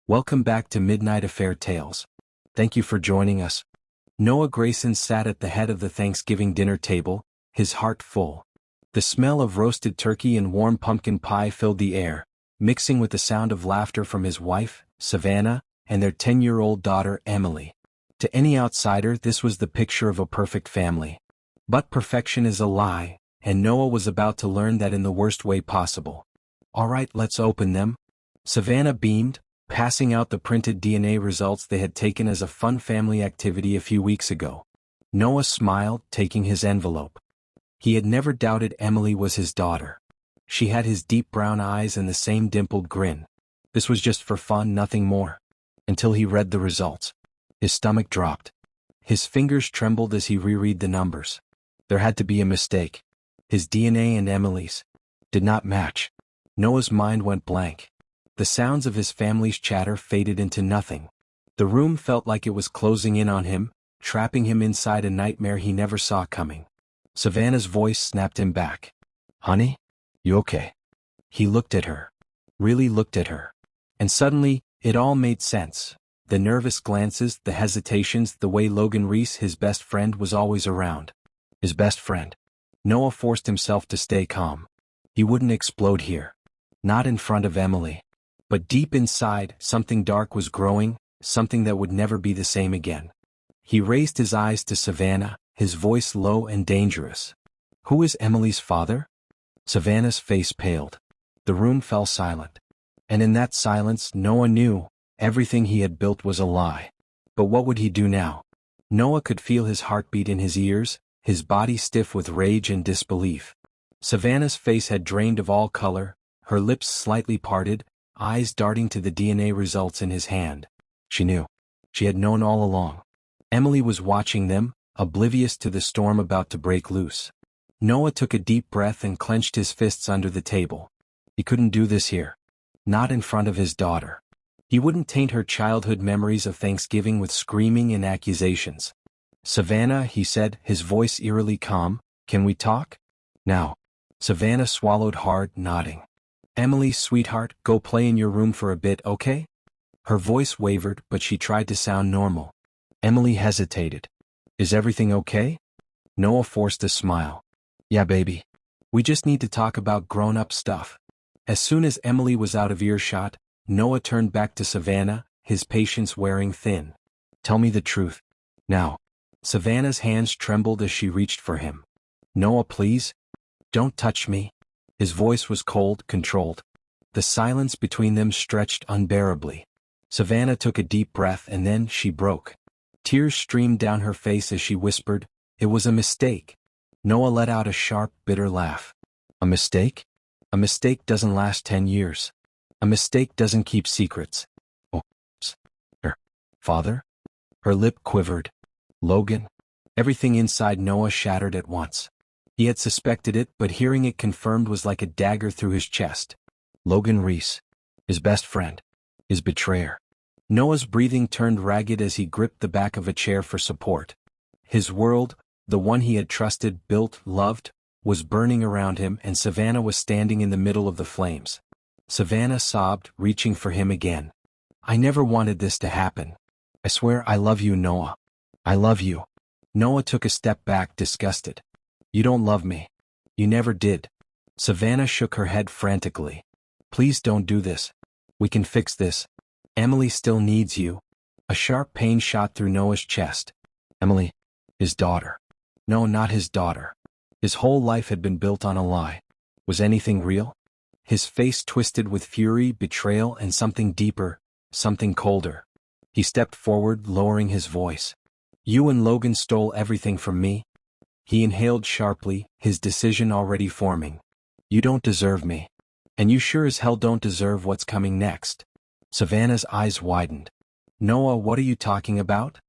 Welcome back to Midnight Affair Tales. Thank you for joining us. Noah Grayson sat at the head of the Thanksgiving dinner table, his heart full. The smell of roasted turkey and warm pumpkin pie filled the air, mixing with the sound of laughter from his wife, Savannah, and their 10-year-old daughter, Emily. To any outsider, this was the picture of a perfect family. But perfection is a lie, and Noah was about to learn that in the worst way possible. All right, let's open them. Savannah beamed, passing out the printed DNA results they had taken as a fun family activity a few weeks ago. Noah smiled, taking his envelope. He had never doubted Emily was his daughter. She had his deep brown eyes and the same dimpled grin. This was just for fun, nothing more. Until he read the results. His stomach dropped. His fingers trembled as he reread the numbers. There had to be a mistake. His DNA and Emily's did not match. Noah's mind went blank. The sounds of his family's chatter faded into nothing. The room felt like it was closing in on him, trapping him inside a nightmare he never saw coming. Savannah's voice snapped him back. "Honey? You okay?" He looked at her. Really looked at her. And suddenly, it all made sense. The nervous glances, the hesitations, the way Logan Reese, his best friend, was always around. His best friend. Noah forced himself to stay calm. He wouldn't explode here. Not in front of Emily. But deep inside, something dark was growing, something that would never be the same again. He raised his eyes to Savannah, his voice low and dangerous. "Who is Emily's father?" Savannah's face paled. The room fell silent. And in that silence, Noah knew everything he had built was a lie. But what would he do now? Noah could feel his heartbeat in his ears, his body stiff with rage and disbelief. Savannah's face had drained of all color, her lips slightly parted, eyes darting to the DNA results in his hand. She knew. She had known all along. Emily was watching them, oblivious to the storm about to break loose. Noah took a deep breath and clenched his fists under the table. He couldn't do this here. Not in front of his daughter. He wouldn't taint her childhood memories of Thanksgiving with screaming and accusations. "Savannah," he said, his voice eerily calm, "can we talk?" "Now." Savannah swallowed hard, nodding. "Emily, sweetheart, go play in your room for a bit, okay?" Her voice wavered, but she tried to sound normal. Emily hesitated. "Is everything okay?" Noah forced a smile. "Yeah, baby. We just need to talk about grown-up stuff." As soon as Emily was out of earshot, Noah turned back to Savannah, his patience wearing thin. "Tell me the truth. Now." Savannah's hands trembled as she reached for him. "Noah, please. Don't touch me." His voice was cold, controlled. The silence between them stretched unbearably. Savannah took a deep breath and then she broke. Tears streamed down her face as she whispered, "It was a mistake." Noah let out a sharp, bitter laugh. "A mistake? A mistake doesn't last 10 years. A mistake doesn't keep secrets." "Oh, her father?" Her lip quivered. "Logan?" Everything inside Noah shattered at once. He had suspected it, but hearing it confirmed was like a dagger through his chest. Logan Reese. His best friend. His betrayer. Noah's breathing turned ragged as he gripped the back of a chair for support. His world, the one he had trusted, built, loved, was burning around him, and Savannah was standing in the middle of the flames. Savannah sobbed, reaching for him again. "I never wanted this to happen. I swear I love you, Noah. I love you." Noah took a step back, disgusted. "You don't love me. You never did." Savannah shook her head frantically. "Please don't do this. We can fix this. Emily still needs you." A sharp pain shot through Noah's chest. Emily. His daughter. No, not his daughter. His whole life had been built on a lie. Was anything real? His face twisted with fury, betrayal, and something deeper, something colder. He stepped forward, lowering his voice. "You and Logan stole everything from me." He inhaled sharply, his decision already forming. "You don't deserve me. And you sure as hell don't deserve what's coming next." Savannah's eyes widened. "Noah, what are you talking about?"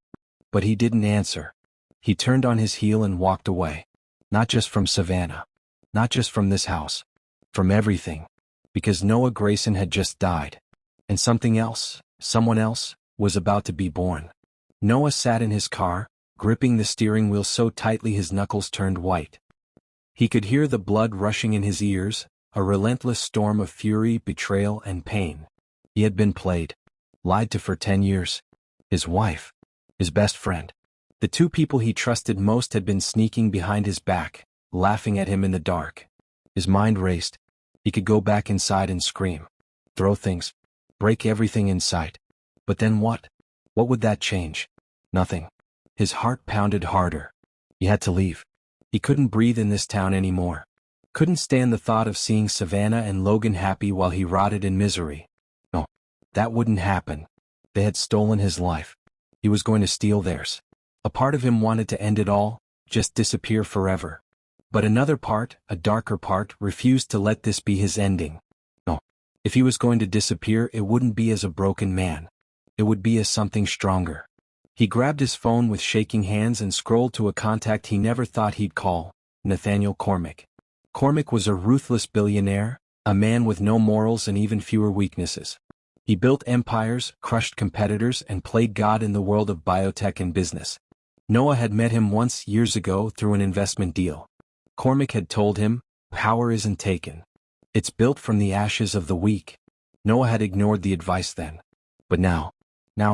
But he didn't answer. He turned on his heel and walked away. Not just from Savannah. Not just from this house. From everything. Because Noah Grayson had just died. And something else, someone else, was about to be born. Noah sat in his car, gripping the steering wheel so tightly his knuckles turned white. He could hear the blood rushing in his ears, a relentless storm of fury, betrayal, and pain. He had been played. lied to for 10 years. His wife, his best friend. The two people he trusted most had been sneaking behind his back, laughing at him in the dark. His mind raced. He could go back inside and scream, throw things, break everything in sight. But then what? What would that change? Nothing. His heart pounded harder. He had to leave. He couldn't breathe in this town anymore. Couldn't stand the thought of seeing Savannah and Logan happy while he rotted in misery. No, that wouldn't happen. They had stolen his life. He was going to steal theirs. A part of him wanted to end it all, just disappear forever. But another part, a darker part, refused to let this be his ending. No. If he was going to disappear, it wouldn't be as a broken man. It would be as something stronger. He grabbed his phone with shaking hands and scrolled to a contact he never thought he'd call, Nathaniel Cormick. Cormick was a ruthless billionaire, a man with no morals and even fewer weaknesses. He built empires, crushed competitors, and played God in the world of biotech and business. Noah had met him once years ago through an investment deal. Cormick had told him, power isn't taken. It's built from the ashes of the weak. Noah had ignored the advice then. But now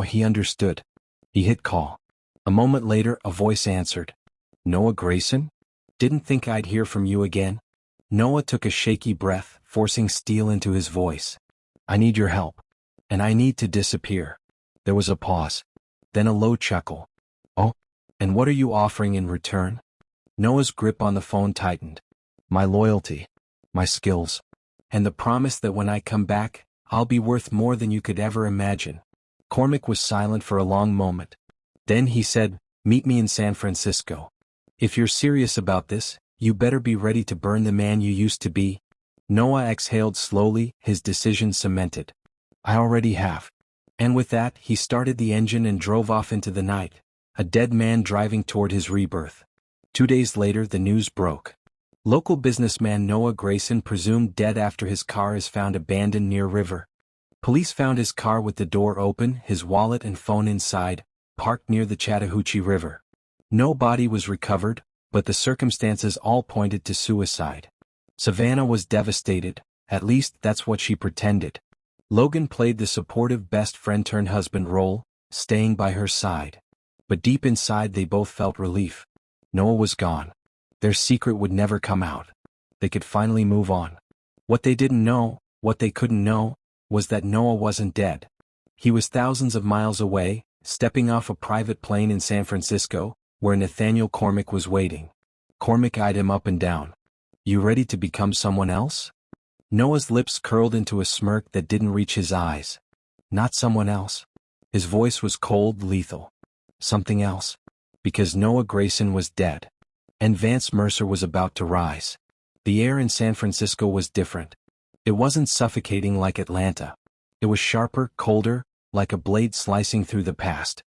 he understood. He hit call. A moment later, a voice answered. Noah Grayson? Didn't think I'd hear from you again. Noah took a shaky breath, forcing steel into his voice. I need your help. And I need to disappear. There was a pause. Then a low chuckle. Oh, and what are you offering in return? Noah's grip on the phone tightened. My loyalty. My skills. And the promise that when I come back, I'll be worth more than you could ever imagine. Cormick was silent for a long moment. Then he said, meet me in San Francisco. If you're serious about this, you better be ready to burn the man you used to be. Noah exhaled slowly, his decision cemented. I already have. And with that, he started the engine and drove off into the night, a dead man driving toward his rebirth. 2 days later, the news broke. Local businessman Noah Grayson presumed dead after his car is found abandoned near river. Police found his car with the door open, his wallet and phone inside, parked near the Chattahoochee River. No body was recovered, but the circumstances all pointed to suicide. Savannah was devastated, at least that's what she pretended. Logan played the supportive best friend-turned-husband role, staying by her side. But deep inside they both felt relief. Noah was gone. Their secret would never come out. They could finally move on. What they didn't know, what they couldn't know, was that Noah wasn't dead. He was thousands of miles away, stepping off a private plane in San Francisco, where Nathaniel Cormick was waiting. Cormick eyed him up and down. You ready to become someone else? Noah's lips curled into a smirk that didn't reach his eyes. Not someone else. His voice was cold, lethal. Something else. Because Noah Grayson was dead. And Vance Mercer was about to rise. The air in San Francisco was different. It wasn't suffocating like Atlanta. It was sharper, colder, like a blade slicing through the past.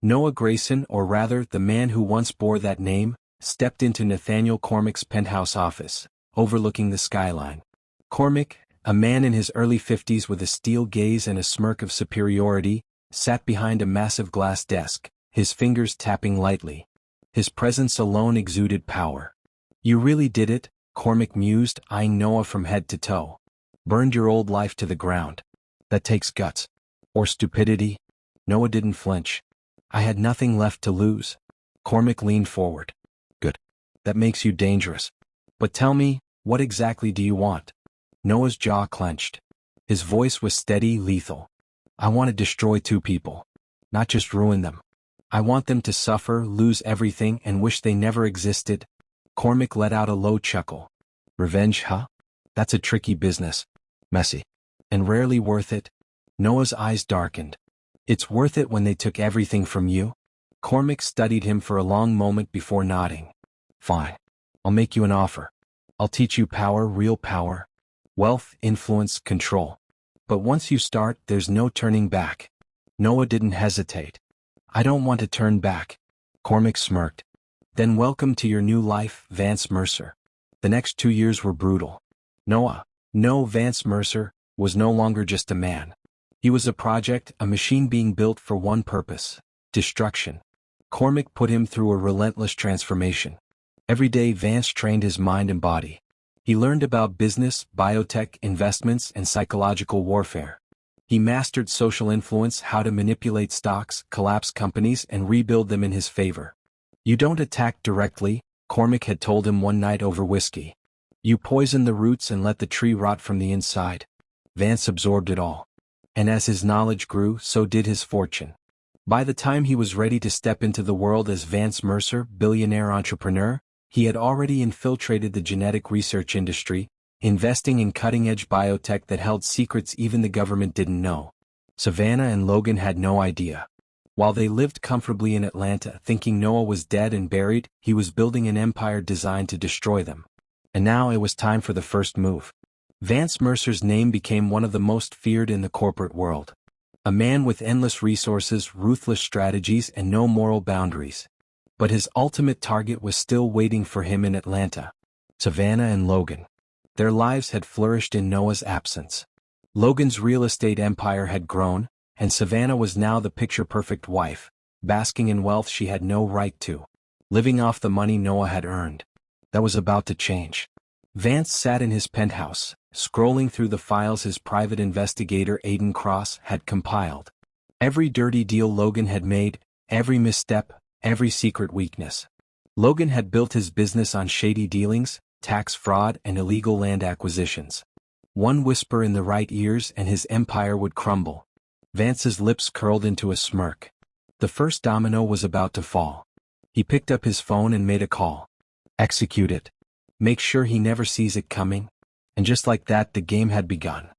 Noah Grayson, or rather the man who once bore that name, stepped into Nathaniel Cormick's penthouse office, overlooking the skyline. Cormick, a man in his early 50s with a steel gaze and a smirk of superiority, sat behind a massive glass desk, his fingers tapping lightly. His presence alone exuded power. You really did it, Cormick mused, eyeing Noah from head to toe. Burned your old life to the ground. That takes guts. Or stupidity. Noah didn't flinch. I had nothing left to lose. Cormick leaned forward. Good. That makes you dangerous. But tell me, what exactly do you want? Noah's jaw clenched. His voice was steady, lethal. I want to destroy two people. Not just ruin them. I want them to suffer, lose everything, and wish they never existed. Cormick let out a low chuckle. Revenge, huh? That's a tricky business. Messy. And rarely worth it. Noah's eyes darkened. It's worth it when they took everything from you? Cormick studied him for a long moment before nodding. Fine. I'll make you an offer. I'll teach you power, real power. Wealth, influence, control. But once you start, there's no turning back. Noah didn't hesitate. I don't want to turn back. Cormick smirked. Then welcome to your new life, Vance Mercer. The next 2 years were brutal. Vance Mercer, was no longer just a man. He was a project, a machine being built for one purpose: destruction. Cormick put him through a relentless transformation. Every day Vance trained his mind and body. He learned about business, biotech, investments, and psychological warfare. He mastered social influence, how to manipulate stocks, collapse companies, and rebuild them in his favor. You don't attack directly, Cormac had told him one night over whiskey. You poison the roots and let the tree rot from the inside. Vance absorbed it all. And as his knowledge grew, so did his fortune. By the time he was ready to step into the world as Vance Mercer, billionaire entrepreneur, he had already infiltrated the genetic research industry, investing in cutting-edge biotech that held secrets even the government didn't know. Savannah and Logan had no idea. While they lived comfortably in Atlanta thinking Noah was dead and buried, he was building an empire designed to destroy them. And now it was time for the first move. Vance Mercer's name became one of the most feared in the corporate world. A man with endless resources, ruthless strategies, and no moral boundaries. But his ultimate target was still waiting for him in Atlanta. Savannah and Logan. Their lives had flourished in Noah's absence. Logan's real estate empire had grown, and Savannah was now the picture-perfect wife, basking in wealth she had no right to, living off the money Noah had earned. That was about to change. Vance sat in his penthouse, scrolling through the files his private investigator Aiden Cross had compiled. Every dirty deal Logan had made, every misstep, every secret weakness. Logan had built his business on shady dealings, tax fraud, and illegal land acquisitions. One whisper in the right ears and his empire would crumble. Vance's lips curled into a smirk. The first domino was about to fall. He picked up his phone and made a call. Execute it. Make sure he never sees it coming. And just like that, the game had begun.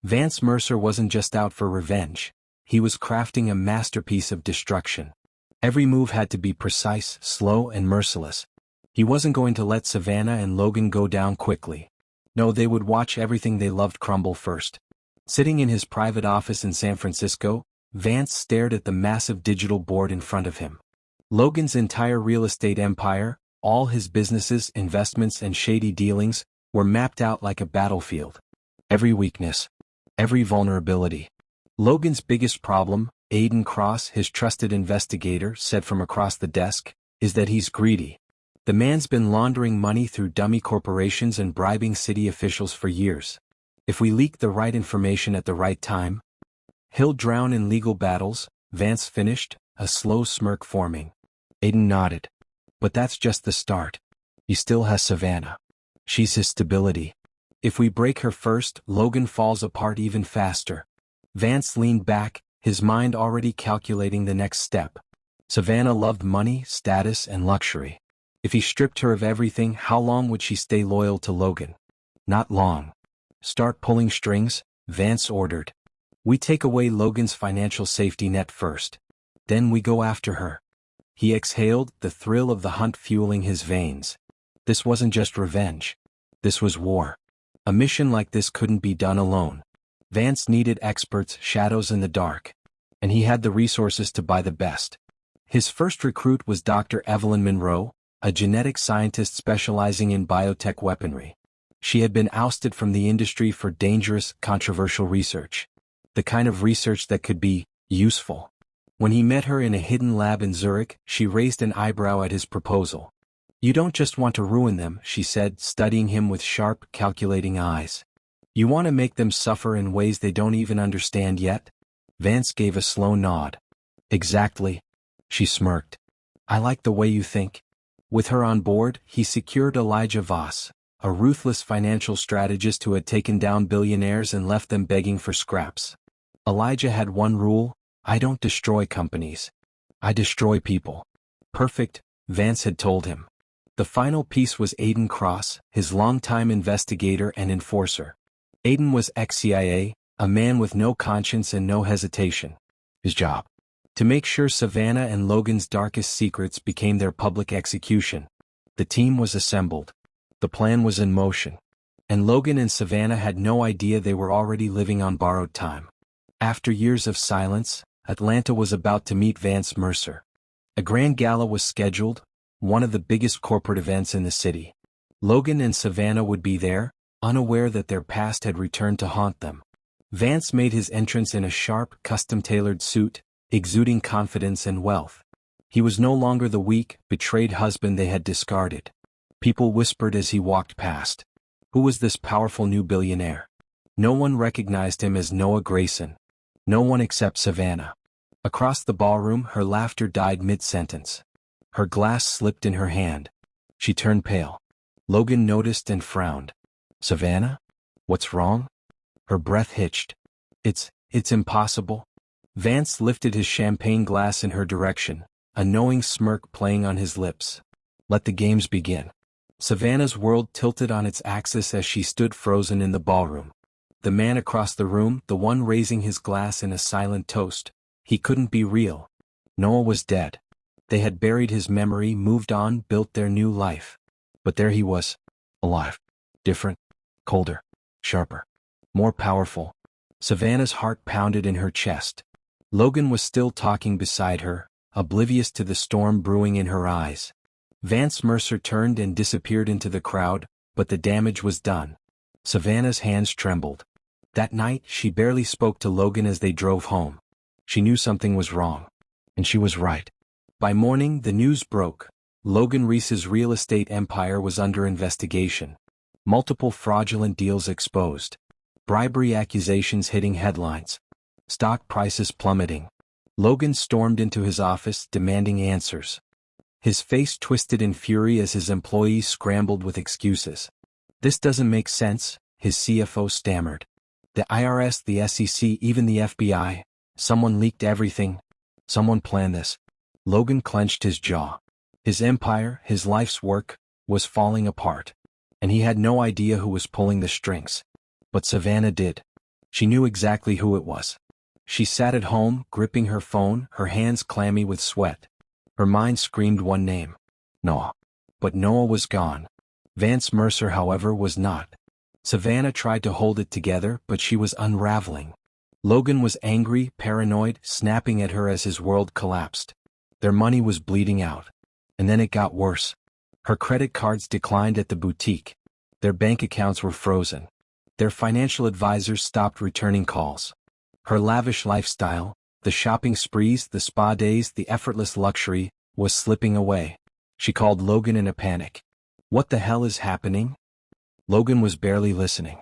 Vance Mercer wasn't just out for revenge. He was crafting a masterpiece of destruction. Every move had to be precise, slow, and merciless. He wasn't going to let Savannah and Logan go down quickly. No, they would watch everything they loved crumble first. Sitting in his private office in San Francisco, Vance stared at the massive digital board in front of him. Logan's entire real estate empire, all his businesses, investments, and shady dealings, were mapped out like a battlefield. Every weakness, every vulnerability. Logan's biggest problem, Aiden Cross, his trusted investigator, said from across the desk, is that he's greedy. The man's been laundering money through dummy corporations and bribing city officials for years. If we leak the right information at the right time, he'll drown in legal battles, Vance finished, a slow smirk forming. Aiden nodded. But that's just the start. He still has Savannah. She's his stability. If we break her first, Logan falls apart even faster. Vance leaned back, his mind already calculating the next step. Savannah loved money, status, and luxury. If he stripped her of everything, how long would she stay loyal to Logan? Not long. Start pulling strings, Vance ordered. We take away Logan's financial safety net first. Then we go after her. He exhaled, the thrill of the hunt fueling his veins. This wasn't just revenge. This was war. A mission like this couldn't be done alone. Vance needed experts, shadows in the dark. And he had the resources to buy the best. His first recruit was Dr. Evelyn Monroe, a genetic scientist specializing in biotech weaponry. She had been ousted from the industry for dangerous, controversial research. The kind of research that could be useful. When he met her in a hidden lab in Zurich, she raised an eyebrow at his proposal. You don't just want to ruin them, she said, studying him with sharp, calculating eyes. You want to make them suffer in ways they don't even understand yet? Vance gave a slow nod. Exactly. She smirked. I like the way you think. With her on board, he secured Elijah Voss, a ruthless financial strategist who had taken down billionaires and left them begging for scraps. Elijah had one rule: I don't destroy companies. I destroy people. Perfect, Vance had told him. The final piece was Aiden Cross, his longtime investigator and enforcer. Aiden was ex-CIA, a man with no conscience and no hesitation. His job: to make sure Savannah and Logan's darkest secrets became their public execution. The team was assembled. The plan was in motion. And Logan and Savannah had no idea they were already living on borrowed time. After years of silence, Atlanta was about to meet Vance Mercer. A grand gala was scheduled, one of the biggest corporate events in the city. Logan and Savannah would be there, unaware that their past had returned to haunt them. Vance made his entrance in a sharp, custom-tailored suit, exuding confidence and wealth. He was no longer the weak, betrayed husband they had discarded. People whispered as he walked past. Who was this powerful new billionaire? No one recognized him as Noah Grayson. No one except Savannah. Across the ballroom, her laughter died mid-sentence. Her glass slipped in her hand. She turned pale. Logan noticed and frowned. Savannah? What's wrong? Her breath hitched. It's impossible. Vance lifted his champagne glass in her direction, a knowing smirk playing on his lips. Let the games begin. Savannah's world tilted on its axis as she stood frozen in the ballroom. The man across the room, the one raising his glass in a silent toast, he couldn't be real. Noah was dead. They had buried his memory, moved on, built their new life. But there he was, alive. Different, colder, sharper, more powerful. Savannah's heart pounded in her chest. Logan was still talking beside her, oblivious to the storm brewing in her eyes. Vance Mercer turned and disappeared into the crowd, but the damage was done. Savannah's hands trembled. That night, she barely spoke to Logan as they drove home. She knew something was wrong. And she was right. By morning, the news broke. Logan Reese's real estate empire was under investigation. Multiple fraudulent deals exposed. Bribery accusations hitting headlines. Stock prices plummeting. Logan stormed into his office, demanding answers. His face twisted in fury as his employees scrambled with excuses. This doesn't make sense, his CFO stammered. The IRS, the SEC, even the FBI. Someone leaked everything. Someone planned this. Logan clenched his jaw. His empire, his life's work, was falling apart. And he had no idea who was pulling the strings. But Savannah did. She knew exactly who it was. She sat at home, gripping her phone, her hands clammy with sweat. Her mind screamed one name. Noah. But Noah was gone. Vance Mercer, however, was not. Savannah tried to hold it together, but she was unraveling. Logan was angry, paranoid, snapping at her as his world collapsed. Their money was bleeding out. And then it got worse. Her credit cards declined at the boutique. Their bank accounts were frozen. Their financial advisors stopped returning calls. Her lavish lifestyle, the shopping sprees, the spa days, the effortless luxury, was slipping away. She called Logan in a panic. What the hell is happening? Logan was barely listening.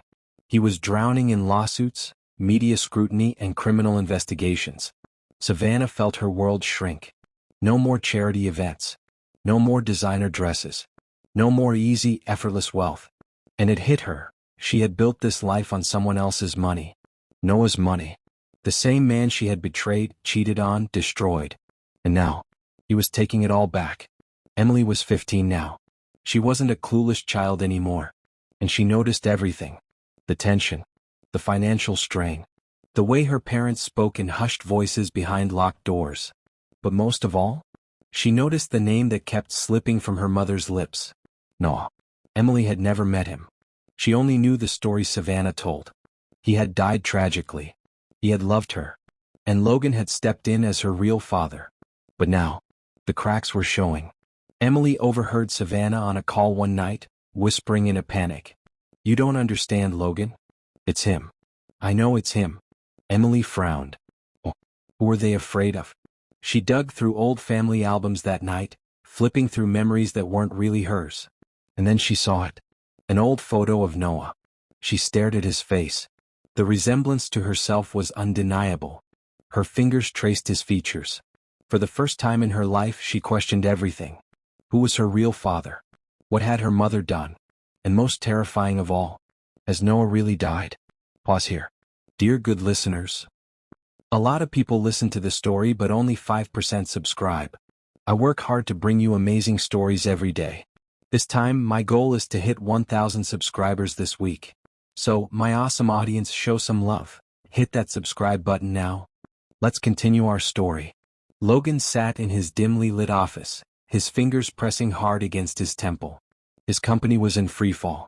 He was drowning in lawsuits, media scrutiny, and criminal investigations. Savannah felt her world shrink. No more charity events. No more designer dresses. No more easy, effortless wealth. And it hit her. She had built this life on someone else's money. Noah's money. The same man she had betrayed, cheated on, destroyed. And now, he was taking it all back. Emily was 15 now. She wasn't a clueless child anymore. And she noticed everything. The tension. The financial strain. The way her parents spoke in hushed voices behind locked doors. But most of all, she noticed the name that kept slipping from her mother's lips. Noah. Emily had never met him. She only knew the story Savannah told. He had died tragically. He had loved her. And Logan had stepped in as her real father. But now, the cracks were showing. Emily overheard Savannah on a call one night, whispering in a panic. You don't understand, Logan. It's him. I know it's him. Emily frowned. Oh, who were they afraid of? She dug through old family albums that night, flipping through memories that weren't really hers. And then she saw it. An old photo of Noah. She stared at his face. The resemblance to herself was undeniable. Her fingers traced his features. For the first time in her life, she questioned everything. Who was her real father? What had her mother done? And most terrifying of all, has Noah really died? Pause here. Dear good listeners. A lot of people listen to the story, but only 5% subscribe. I work hard to bring you amazing stories every day. This time, my goal is to hit 1,000 subscribers this week. So, my awesome audience, show some love. Hit that subscribe button now. Let's continue our story. Logan sat in his dimly lit office, his fingers pressing hard against his temple. His company was in freefall.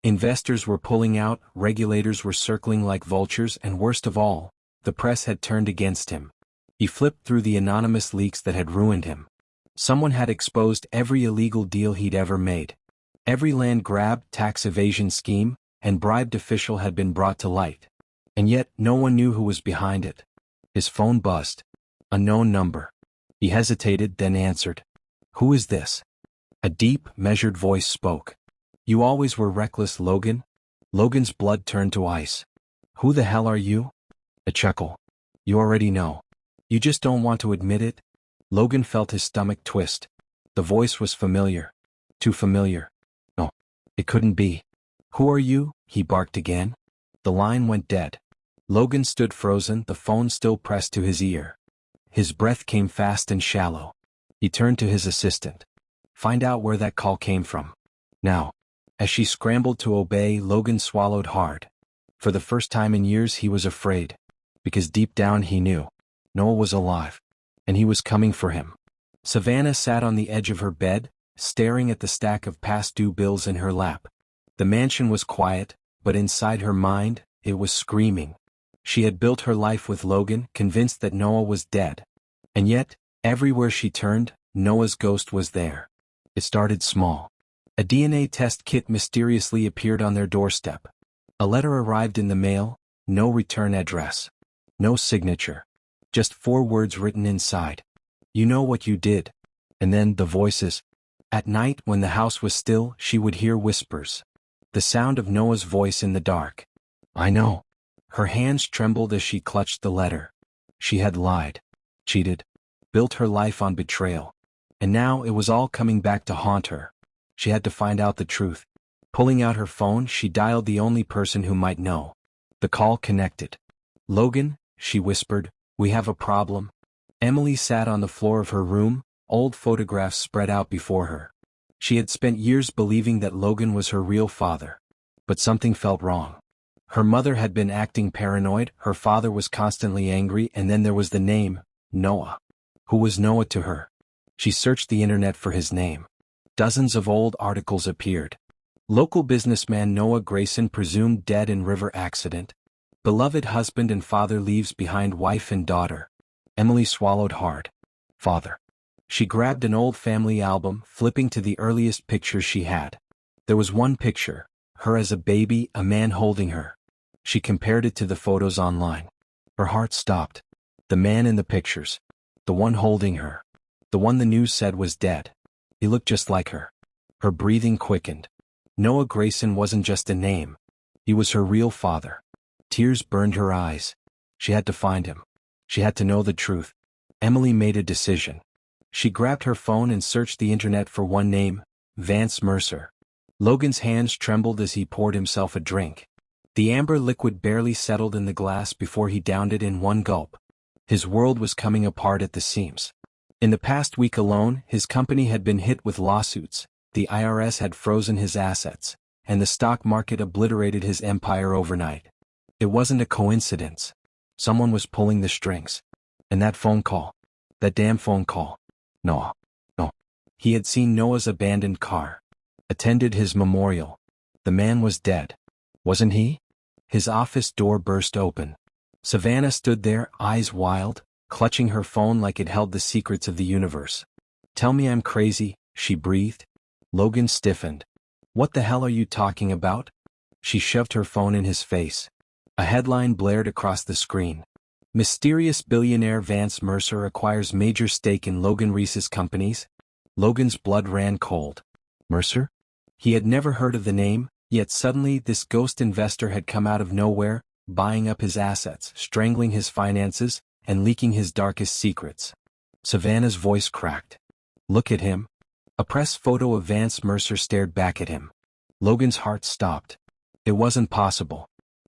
Investors were pulling out, regulators were circling like vultures, and worst of all, the press had turned against him. He flipped through the anonymous leaks that had ruined him. Someone had exposed every illegal deal he'd ever made. Every land grab, tax evasion scheme, and bribed official had been brought to light. And yet, no one knew who was behind it. His phone buzzed. Unknown number. He hesitated, then answered. Who is this? A deep, measured voice spoke. You always were reckless, Logan. Logan's blood turned to ice. Who the hell are you? A chuckle. You already know. You just don't want to admit it? Logan felt his stomach twist. The voice was familiar. Too familiar. No. It couldn't be. Who are you? He barked again. The line went dead. Logan stood frozen, the phone still pressed to his ear. His breath came fast and shallow. He turned to his assistant. Find out where that call came from. Now. As she scrambled to obey, Logan swallowed hard. For the first time in years he was afraid. Because deep down he knew. Noah was alive. And he was coming for him. Savannah sat on the edge of her bed, staring at the stack of past-due bills in her lap. The mansion was quiet, but inside her mind, it was screaming. She had built her life with Logan, convinced that Noah was dead. And yet, everywhere she turned, Noah's ghost was there. It started small. A DNA test kit mysteriously appeared on their doorstep. A letter arrived in the mail, no return address. No signature. Just 4 words written inside. You know what you did. And then the voices. At night, when the house was still, she would hear whispers. The sound of Noah's voice in the dark. I know. Her hands trembled as she clutched the letter. She had lied. Cheated. Built her life on betrayal. And now it was all coming back to haunt her. She had to find out the truth. Pulling out her phone, she dialed the only person who might know. The call connected. Logan, she whispered, we have a problem. Emily sat on the floor of her room, old photographs spread out before her. She had spent years believing that Logan was her real father. But something felt wrong. Her mother had been acting paranoid, her father was constantly angry, and then there was the name, Noah. Who was Noah to her? She searched the internet for his name. Dozens of old articles appeared. Local businessman Noah Grayson presumed dead in river accident. Beloved husband and father leaves behind wife and daughter. Emily swallowed hard. Father. She grabbed an old family album, flipping to the earliest pictures she had. There was one picture, her as a baby, a man holding her. She compared it to the photos online. Her heart stopped. The man in the pictures. The one holding her. The one the news said was dead. He looked just like her. Her breathing quickened. Noah Grayson wasn't just a name. He was her real father. Tears burned her eyes. She had to find him. She had to know the truth. Emily made a decision. She grabbed her phone and searched the internet for one name, Vance Mercer. Logan's hands trembled as he poured himself a drink. The amber liquid barely settled in the glass before he downed it in one gulp. His world was coming apart at the seams. In the past week alone, his company had been hit with lawsuits, the IRS had frozen his assets, and the stock market obliterated his empire overnight. It wasn't a coincidence. Someone was pulling the strings. And that phone call. That damn phone call. No. He had seen Noah's abandoned car. Attended his memorial. The man was dead. Wasn't he? His office door burst open. Savannah stood there, eyes wild, clutching her phone like it held the secrets of the universe. Tell me I'm crazy, she breathed. Logan stiffened. What the hell are you talking about? She shoved her phone in his face. A headline blared across the screen. Mysterious billionaire Vance Mercer acquires major stake in Logan Reese's companies. Logan's blood ran cold. Mercer? He had never heard of the name, yet suddenly this ghost investor had come out of nowhere, buying up his assets, strangling his finances, and leaking his darkest secrets. Savannah's voice cracked. Look at him. A press photo of Vance Mercer stared back at him. Logan's heart stopped. It wasn't possible.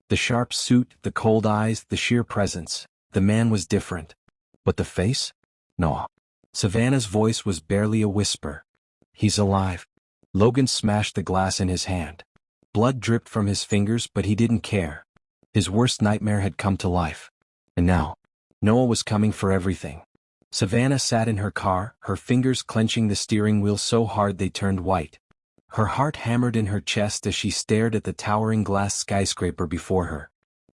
The sharp suit, the cold eyes, the sheer presence. The man was different. But the face? No. Savannah's voice was barely a whisper. He's alive. Logan smashed the glass in his hand. Blood dripped from his fingers, but he didn't care. His worst nightmare had come to life. And now, Noah was coming for everything. Savannah sat in her car, her fingers clenching the steering wheel so hard they turned white. Her heart hammered in her chest as she stared at the towering glass skyscraper before her.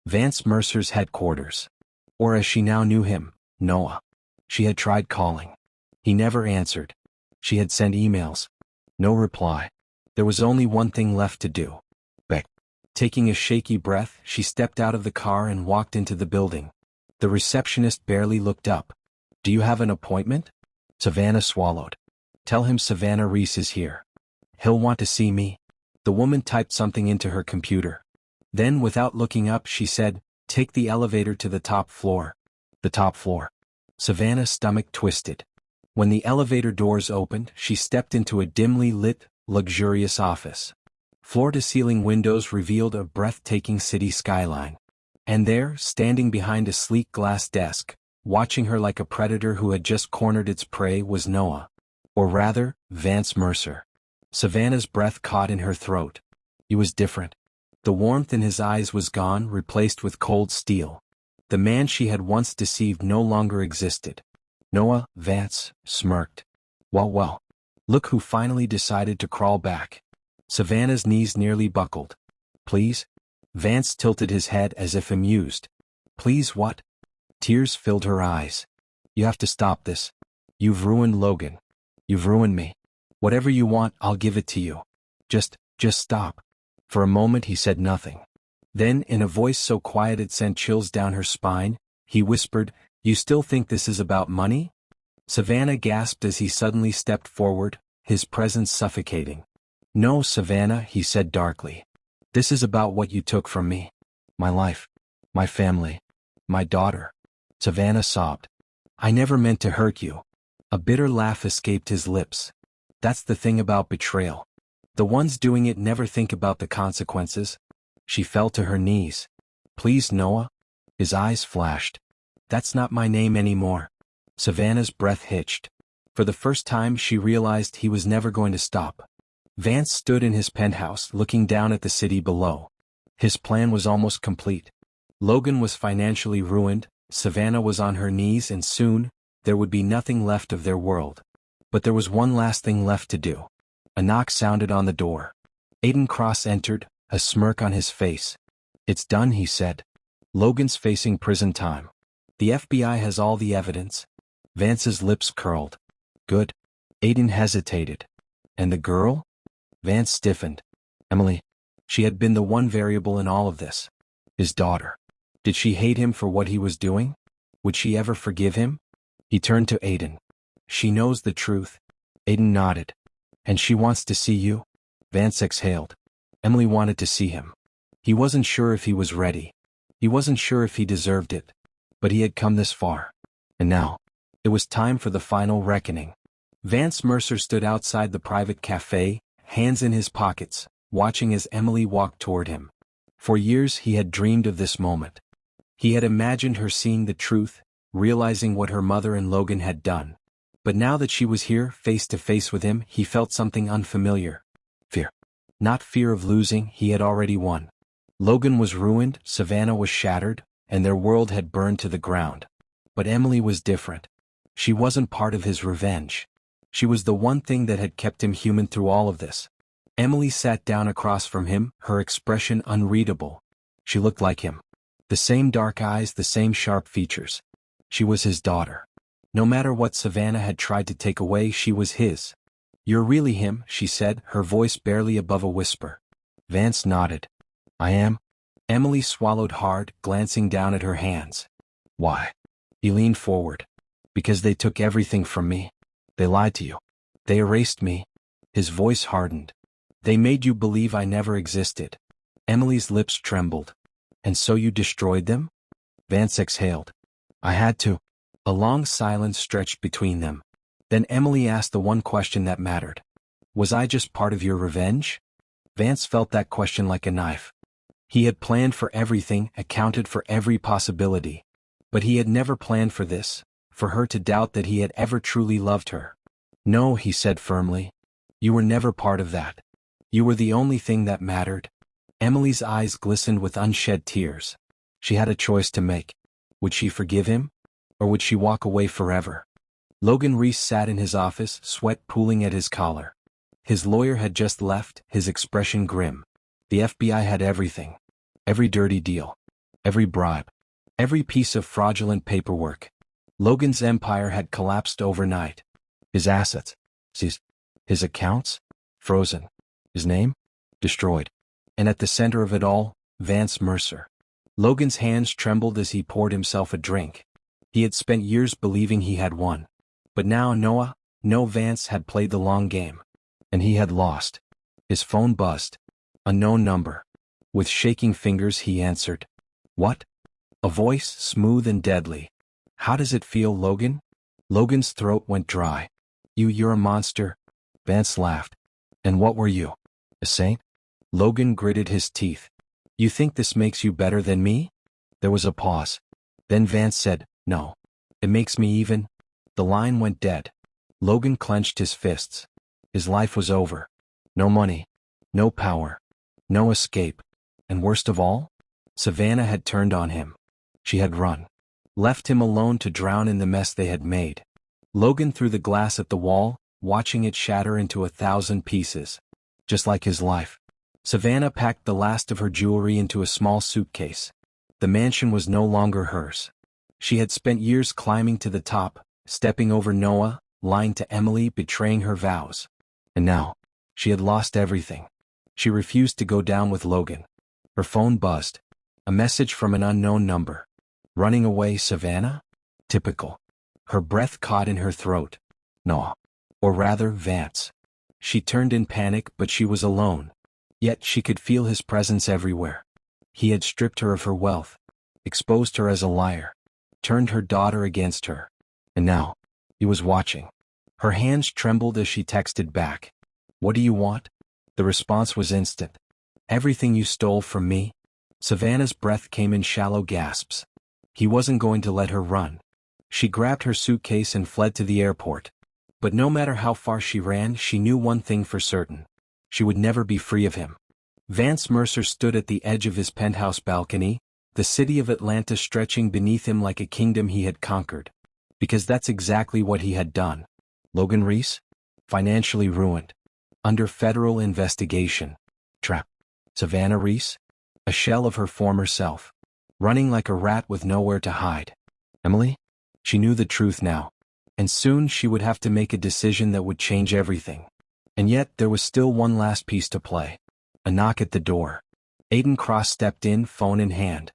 Vance Mercer's headquarters. Or as she now knew him, Noah. She had tried calling. He never answered. She had sent emails. No reply. There was only one thing left to do. Beck. Taking a shaky breath, she stepped out of the car and walked into the building. The receptionist barely looked up. Do you have an appointment? Savannah swallowed. Tell him Savannah Reese is here. He'll want to see me. The woman typed something into her computer. Then, without looking up, she said, take the elevator to the top floor. The top floor. Savannah's stomach twisted. When the elevator doors opened, she stepped into a dimly lit, luxurious office. Floor-to-ceiling windows revealed a breathtaking city skyline. And there, standing behind a sleek glass desk, watching her like a predator who had just cornered its prey, was Noah. Or rather, Vance Mercer. Savannah's breath caught in her throat. He was different. The warmth in his eyes was gone, replaced with cold steel. The man she had once deceived no longer existed. Noah, Vance, smirked. Well, look who finally decided to crawl back. Savannah's knees nearly buckled. Please? Vance tilted his head as if amused. Please what? Tears filled her eyes. You have to stop this. You've ruined Logan. You've ruined me. Whatever you want, I'll give it to you. Just stop. For a moment he said nothing. Then, in a voice so quiet it sent chills down her spine, he whispered, You still think this is about money? Savannah gasped as he suddenly stepped forward, his presence suffocating. No, Savannah, he said darkly. This is about what you took from me. My life. My family. My daughter. Savannah sobbed. I never meant to hurt you. A bitter laugh escaped his lips. That's the thing about betrayal. The ones doing it never think about the consequences. She fell to her knees. Please, Noah? His eyes flashed. That's not my name anymore. Savannah's breath hitched. For the first time she realized he was never going to stop. Vance stood in his penthouse looking down at the city below. His plan was almost complete. Logan was financially ruined, Savannah was on her knees, and soon, there would be nothing left of their world. But there was one last thing left to do. A knock sounded on the door. Aiden Cross entered, a smirk on his face. It's done, he said. Logan's facing prison time. The FBI has all the evidence. Vance's lips curled. Good. Aiden hesitated. And the girl? Vance stiffened. Emily. She had been the one variable in all of this. His daughter. Did she hate him for what he was doing? Would she ever forgive him? He turned to Aiden. She knows the truth. Aiden nodded. And she wants to see you? Vance exhaled. Emily wanted to see him. He wasn't sure if he was ready. He wasn't sure if he deserved it. But he had come this far. And now, it was time for the final reckoning. Vance Mercer stood outside the private cafe, hands in his pockets, watching as Emily walked toward him. For years he had dreamed of this moment. He had imagined her seeing the truth, realizing what her mother and Logan had done. But now that she was here, face to face with him, he felt something unfamiliar. Fear. Not fear of losing, he had already won. Logan was ruined, Savannah was shattered, and their world had burned to the ground. But Emily was different. She wasn't part of his revenge. She was the one thing that had kept him human through all of this. Emily sat down across from him, her expression unreadable. She looked like him. The same dark eyes, the same sharp features. She was his daughter. No matter what Savannah had tried to take away, she was his. You're really him, she said, her voice barely above a whisper. Vance nodded. I am. Emily swallowed hard, glancing down at her hands. Why? He leaned forward. Because they took everything from me. They lied to you. They erased me. His voice hardened. They made you believe I never existed. Emily's lips trembled. And so you destroyed them? Vance exhaled. I had to. A long silence stretched between them. Then Emily asked the one question that mattered. Was I just part of your revenge? Vance felt that question like a knife. He had planned for everything, accounted for every possibility. But he had never planned for this, for her to doubt that he had ever truly loved her. No, he said firmly. You were never part of that. You were the only thing that mattered. Emily's eyes glistened with unshed tears. She had a choice to make. Would she forgive him? Or would she walk away forever? Logan Reese sat in his office, sweat pooling at his collar. His lawyer had just left, his expression grim. The FBI had everything. Every dirty deal. Every bribe. Every piece of fraudulent paperwork. Logan's empire had collapsed overnight. His assets. His accounts? Frozen. His name? Destroyed. And at the center of it all, Vance Mercer. Logan's hands trembled as he poured himself a drink. He had spent years believing he had won. But now Vance had played the long game. And he had lost. His phone buzzed. A known number. With shaking fingers he answered. What? A voice, smooth and deadly. How does it feel, Logan? Logan's throat went dry. You're a monster. Vance laughed. And what were you? A saint? Logan gritted his teeth. You think this makes you better than me? There was a pause. Then Vance said, no. It makes me even. The line went dead. Logan clenched his fists. His life was over. No money. No power. No escape. And worst of all, Savannah had turned on him. She had run. Left him alone to drown in the mess they had made. Logan threw the glass at the wall, watching it shatter into 1,000 pieces. Just like his life. Savannah packed the last of her jewelry into a small suitcase. The mansion was no longer hers. She had spent years climbing to the top, stepping over Noah, lying to Emily, betraying her vows. And now, she had lost everything. She refused to go down with Logan. Her phone buzzed. A message from an unknown number. Running away, Savannah? Typical. Her breath caught in her throat. No. Or rather, Vance. She turned in panic, but she was alone. Yet she could feel his presence everywhere. He had stripped her of her wealth, exposed her as a liar, turned her daughter against her. And now, he was watching. Her hands trembled as she texted back. What do you want? The response was instant. Everything you stole from me. Savannah's breath came in shallow gasps. He wasn't going to let her run. She grabbed her suitcase and fled to the airport. But no matter how far she ran, she knew one thing for certain. She would never be free of him. Vance Mercer stood at the edge of his penthouse balcony, the city of Atlanta stretching beneath him like a kingdom he had conquered. Because that's exactly what he had done. Logan Reese? Financially ruined. Under federal investigation. Trapped. Savannah Reese? A shell of her former self. Running like a rat with nowhere to hide. Emily? She knew the truth now. And soon she would have to make a decision that would change everything. And yet there was still one last piece to play. A knock at the door. Aiden Cross stepped in, phone in hand.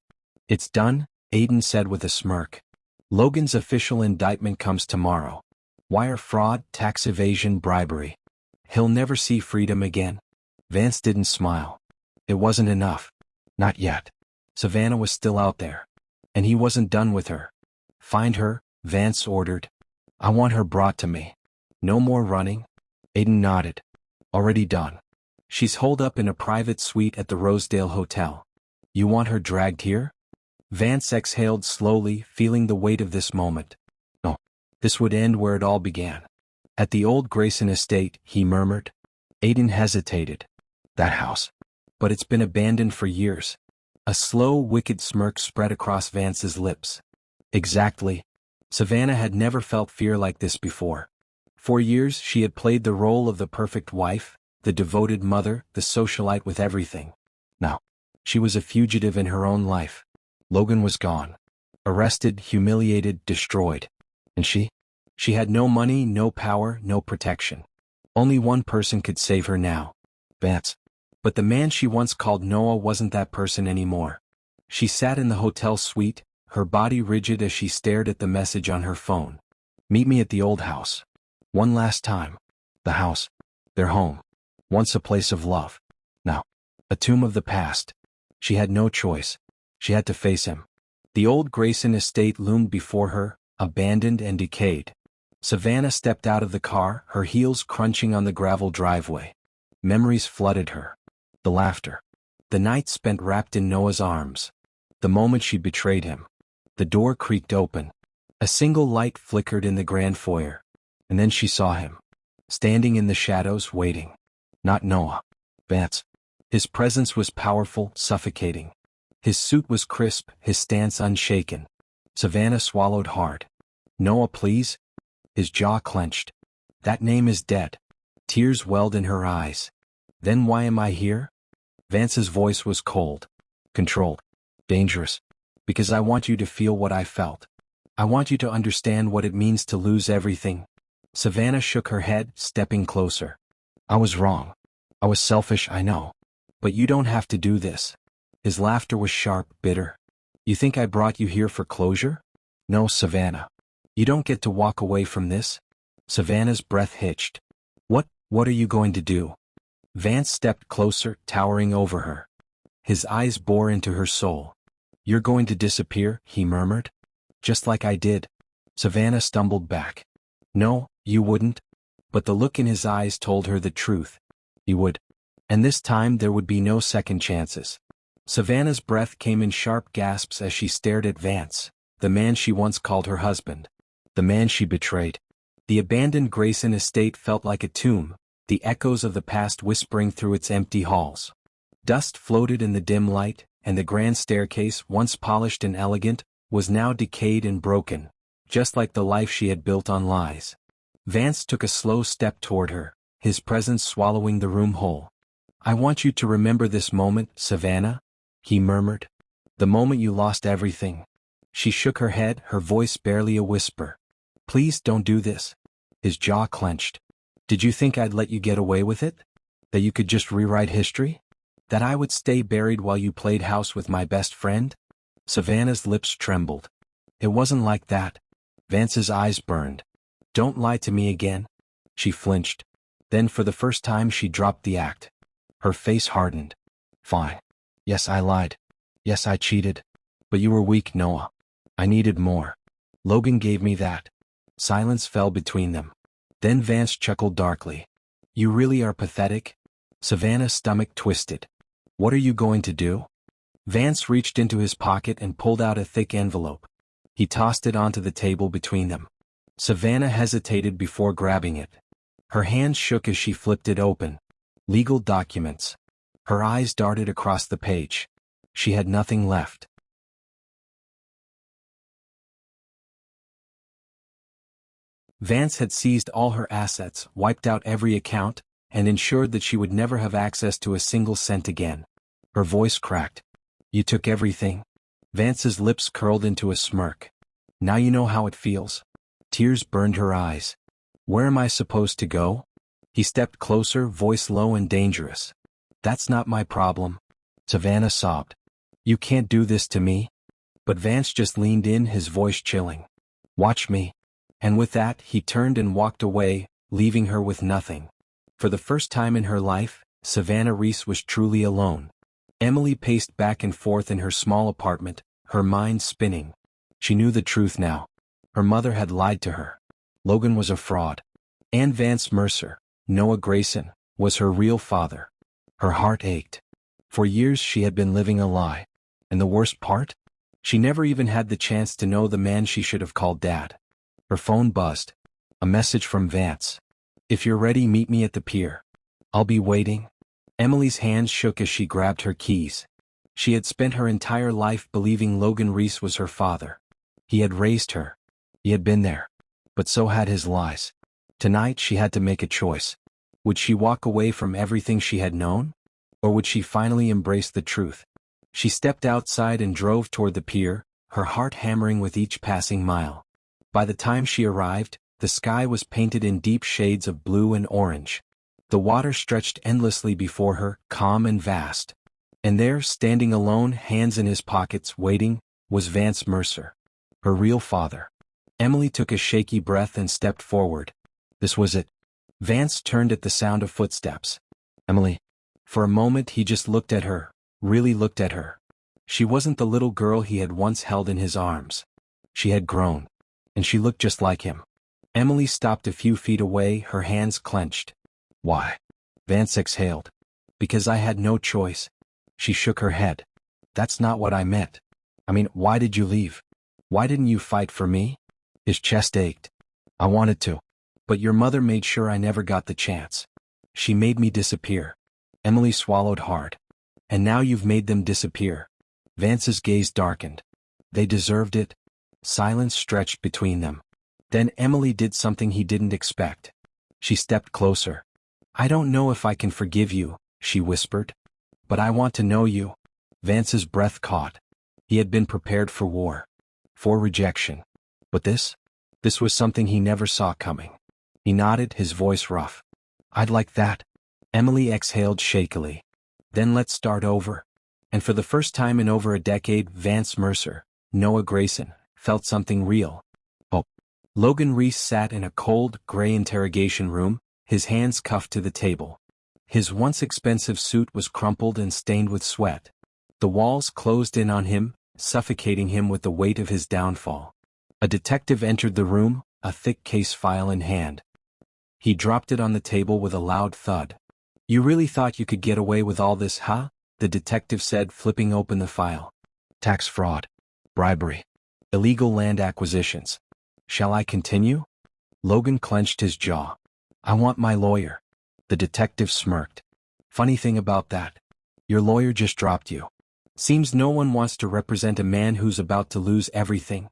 It's done, Aiden said with a smirk. Logan's official indictment comes tomorrow. Wire fraud, tax evasion, bribery. He'll never see freedom again. Vance didn't smile. It wasn't enough. Not yet. Savannah was still out there. And he wasn't done with her. Find her, Vance ordered. I want her brought to me. No more running. Aiden nodded. Already done. She's holed up in a private suite at the Rosedale Hotel. You want her dragged here? Vance exhaled slowly, feeling the weight of this moment. No. This would end where it all began. At the old Grayson estate, he murmured. Aiden hesitated. That house. But it's been abandoned for years. A slow, wicked smirk spread across Vance's lips. Exactly. Savannah had never felt fear like this before. For years she had played the role of the perfect wife, the devoted mother, the socialite with everything. Now, she was a fugitive in her own life. Logan was gone. Arrested, humiliated, destroyed. And she? She had no money, no power, no protection. Only one person could save her now. Vance. But the man she once called Noah wasn't that person anymore. She sat in the hotel suite, her body rigid as she stared at the message on her phone. Meet me at the old house. One last time. The house. Their home. Once a place of love. Now, a tomb of the past. She had no choice. She had to face him. The old Grayson estate loomed before her, abandoned and decayed. Savannah stepped out of the car, her heels crunching on the gravel driveway. Memories flooded her. The laughter. The night spent wrapped in Noah's arms. The moment she betrayed him. The door creaked open. A single light flickered in the grand foyer. And then she saw him. Standing in the shadows, waiting. Not Noah. Vance. His presence was powerful, suffocating. His suit was crisp, his stance unshaken. Savannah swallowed hard. Noah, please? His jaw clenched. That name is dead. Tears welled in her eyes. Then why am I here? Vance's voice was cold. Controlled. Dangerous. Because I want you to feel what I felt. I want you to understand what it means to lose everything. Savannah shook her head, stepping closer. I was wrong. I was selfish, I know. But you don't have to do this. His laughter was sharp, bitter. You think I brought you here for closure? No, Savannah. You don't get to walk away from this. Savannah's breath hitched. What are you going to do? Vance stepped closer, towering over her. His eyes bore into her soul. You're going to disappear, he murmured. Just like I did. Savannah stumbled back. No, you wouldn't. But the look in his eyes told her the truth. He would. And this time there would be no second chances. Savannah's breath came in sharp gasps as she stared at Vance, the man she once called her husband. The man she betrayed. The abandoned Grayson estate felt like a tomb, the echoes of the past whispering through its empty halls. Dust floated in the dim light, and the grand staircase, once polished and elegant, was now decayed and broken, just like the life she had built on lies. Vance took a slow step toward her, his presence swallowing the room whole. I want you to remember this moment, Savannah, he murmured. The moment you lost everything. She shook her head, her voice barely a whisper. Please don't do this. His jaw clenched. Did you think I'd let you get away with it? That you could just rewrite history? That I would stay buried while you played house with my best friend? Savannah's lips trembled. It wasn't like that. Vance's eyes burned. Don't lie to me again. She flinched. Then for the first time she dropped the act. Her face hardened. Fine. Yes, I lied. Yes, I cheated. But you were weak, Noah. I needed more. Logan gave me that. Silence fell between them. Then Vance chuckled darkly. You really are pathetic? Savannah's stomach twisted. What are you going to do? Vance reached into his pocket and pulled out a thick envelope. He tossed it onto the table between them. Savannah hesitated before grabbing it. Her hands shook as she flipped it open. Legal documents. Her eyes darted across the page. She had nothing left. Vance had seized all her assets, wiped out every account, and ensured that she would never have access to a single cent again. Her voice cracked. You took everything? Vance's lips curled into a smirk. Now you know how it feels. Tears burned her eyes. Where am I supposed to go? He stepped closer, voice low and dangerous. That's not my problem. Savannah sobbed. You can't do this to me. But Vance just leaned in, his voice chilling. Watch me. And with that, he turned and walked away, leaving her with nothing. For the first time in her life, Savannah Reese was truly alone. Emily paced back and forth in her small apartment, her mind spinning. She knew the truth now. Her mother had lied to her. Logan was a fraud. And Vance Mercer, Noah Grayson, was her real father. Her heart ached. For years she had been living a lie. And the worst part? She never even had the chance to know the man she should have called Dad. Her phone buzzed. A message from Vance. If you're ready, meet me at the pier. I'll be waiting. Emily's hands shook as she grabbed her keys. She had spent her entire life believing Logan Reese was her father. He had raised her. He had been there. But so had his lies. Tonight she had to make a choice. Would she walk away from everything she had known? Or would she finally embrace the truth? She stepped outside and drove toward the pier, her heart hammering with each passing mile. By the time she arrived, the sky was painted in deep shades of blue and orange. The water stretched endlessly before her, calm and vast. And there, standing alone, hands in his pockets, waiting, was Vance Mercer, her real father. Emily took a shaky breath and stepped forward. This was it. Vance turned at the sound of footsteps. Emily. For a moment he just looked at her, really looked at her. She wasn't the little girl he had once held in his arms. She had grown. And she looked just like him. Emily stopped a few feet away, her hands clenched. Why? Vance exhaled. Because I had no choice. She shook her head. That's not what I meant. I mean, why did you leave? Why didn't you fight for me? His chest ached. I wanted to. But your mother made sure I never got the chance. She made me disappear. Emily swallowed hard. And now you've made them disappear. Vance's gaze darkened. They deserved it. Silence stretched between them. Then Emily did something he didn't expect. She stepped closer. I don't know if I can forgive you, she whispered. But I want to know you. Vance's breath caught. He had been prepared for war. For rejection. But this was something he never saw coming. He nodded, his voice rough. I'd like that. Emily exhaled shakily. Then let's start over. And for the first time in over a decade, Vance Mercer, Noah Grayson, felt something real. Hope. Logan Reese sat in a cold, gray interrogation room, his hands cuffed to the table. His once expensive suit was crumpled and stained with sweat. The walls closed in on him, suffocating him with the weight of his downfall. A detective entered the room, a thick case file in hand. He dropped it on the table with a loud thud. "You really thought you could get away with all this, huh?" the detective said, flipping open the file. "Tax fraud. Bribery. Illegal land acquisitions. Shall I continue?" Logan clenched his jaw. "I want my lawyer." The detective smirked. "Funny thing about that. Your lawyer just dropped you. Seems no one wants to represent a man who's about to lose everything."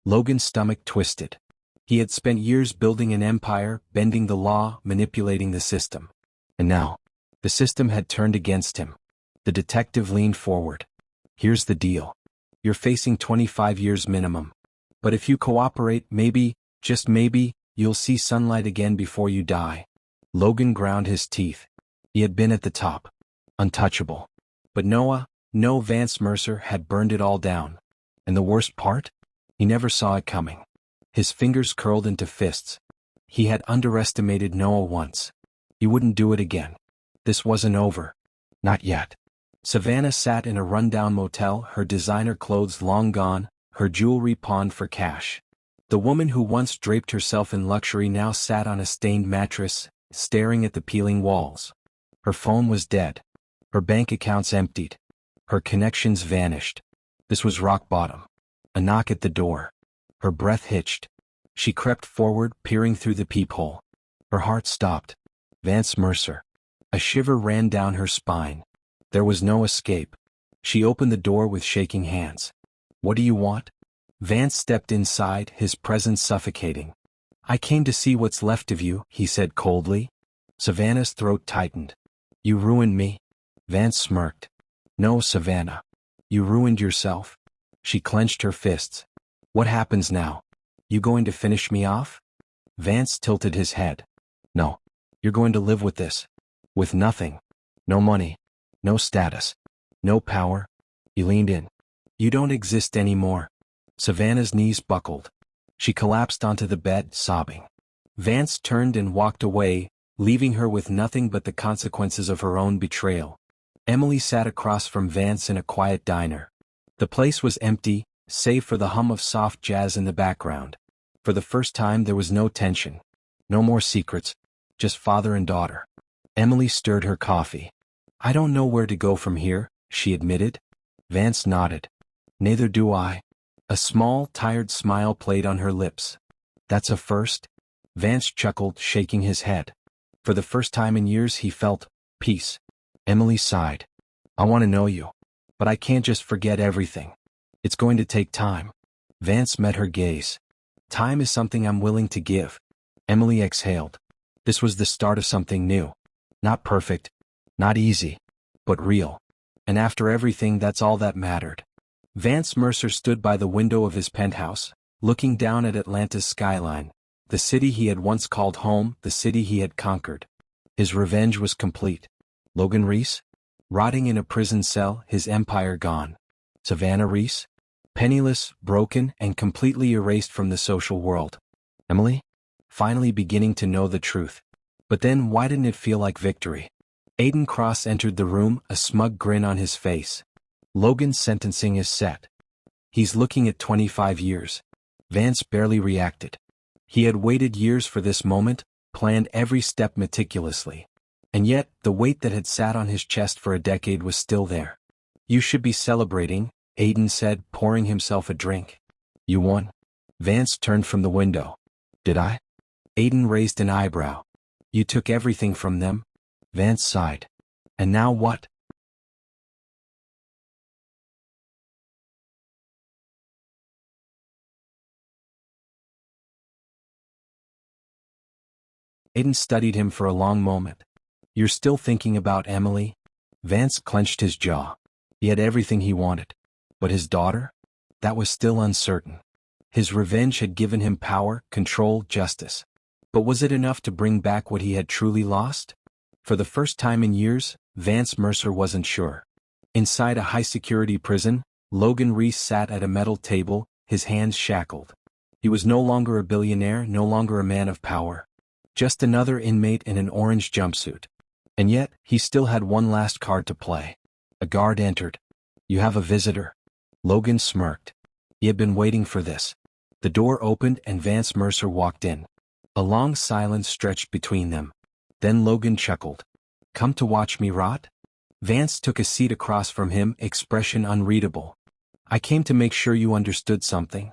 Logan's stomach twisted. He had spent years building an empire, bending the law, manipulating the system. And now, the system had turned against him. The detective leaned forward. "Here's the deal. You're facing 25 years minimum. But if you cooperate, maybe, just maybe, you'll see sunlight again before you die." Logan ground his teeth. He had been at the top. Untouchable. But Vance Mercer had burned it all down. And the worst part? He never saw it coming. His fingers curled into fists. He had underestimated Noah once. He wouldn't do it again. This wasn't over. Not yet. Savannah sat in a rundown motel, her designer clothes long gone, her jewelry pawned for cash. The woman who once draped herself in luxury now sat on a stained mattress, staring at the peeling walls. Her phone was dead. Her bank accounts emptied. Her connections vanished. This was rock bottom. A knock at the door. Her breath hitched. She crept forward, peering through the peephole. Her heart stopped. Vance Mercer. A shiver ran down her spine. There was no escape. She opened the door with shaking hands. "What do you want?" Vance stepped inside, his presence suffocating. "I came to see what's left of you," he said coldly. Savannah's throat tightened. "You ruined me." Vance smirked. "No, Savannah. You ruined yourself." She clenched her fists. "What happens now? You going to finish me off?" Vance tilted his head. "No. You're going to live with this. With nothing. No money. No status. No power." He leaned in. "You don't exist anymore." Savannah's knees buckled. She collapsed onto the bed, sobbing. Vance turned and walked away, leaving her with nothing but the consequences of her own betrayal. Emily sat across from Vance in a quiet diner. The place was empty, save for the hum of soft jazz in the background. For the first time there was no tension. No more secrets. Just father and daughter. Emily stirred her coffee. "I don't know where to go from here," she admitted. Vance nodded. "Neither do I." A small, tired smile played on her lips. "That's a first?" Vance chuckled, shaking his head. For the first time in years he felt peace. Emily sighed. "I want to know you. But I can't just forget everything. It's going to take time." Vance met her gaze. "Time is something I'm willing to give." Emily exhaled. This was the start of something new. Not perfect. Not easy. But real. And after everything, that's all that mattered. Vance Mercer stood by the window of his penthouse, looking down at Atlanta's skyline, the city he had once called home, the city he had conquered. His revenge was complete. Logan Reese? Rotting in a prison cell, his empire gone. Savannah Reese? Penniless, broken, and completely erased from the social world. Emily? Finally beginning to know the truth. But then why didn't it feel like victory? Aiden Cross entered the room, a smug grin on his face. "Logan's sentencing is set. He's looking at 25 years. Vance barely reacted. He had waited years for this moment, planned every step meticulously. And yet, the weight that had sat on his chest for a decade was still there. "You should be celebrating," Aiden said, pouring himself a drink. "You won." Vance turned from the window. "Did I?" Aiden raised an eyebrow. "You took everything from them." Vance sighed. "And now what?" Aiden studied him for a long moment. "You're still thinking about Emily?" Vance clenched his jaw. He had everything he wanted. But his daughter? That was still uncertain. His revenge had given him power, control, justice. But was it enough to bring back what he had truly lost? For the first time in years, Vance Mercer wasn't sure. Inside a high-security prison, Logan Reese sat at a metal table, his hands shackled. He was no longer a billionaire, no longer a man of power. Just another inmate in an orange jumpsuit. And yet, he still had one last card to play. A guard entered. "You have a visitor." Logan smirked. He had been waiting for this. The door opened and Vance Mercer walked in. A long silence stretched between them. Then Logan chuckled. "Come to watch me rot?" Vance took a seat across from him, expression unreadable. "I came to make sure you understood something."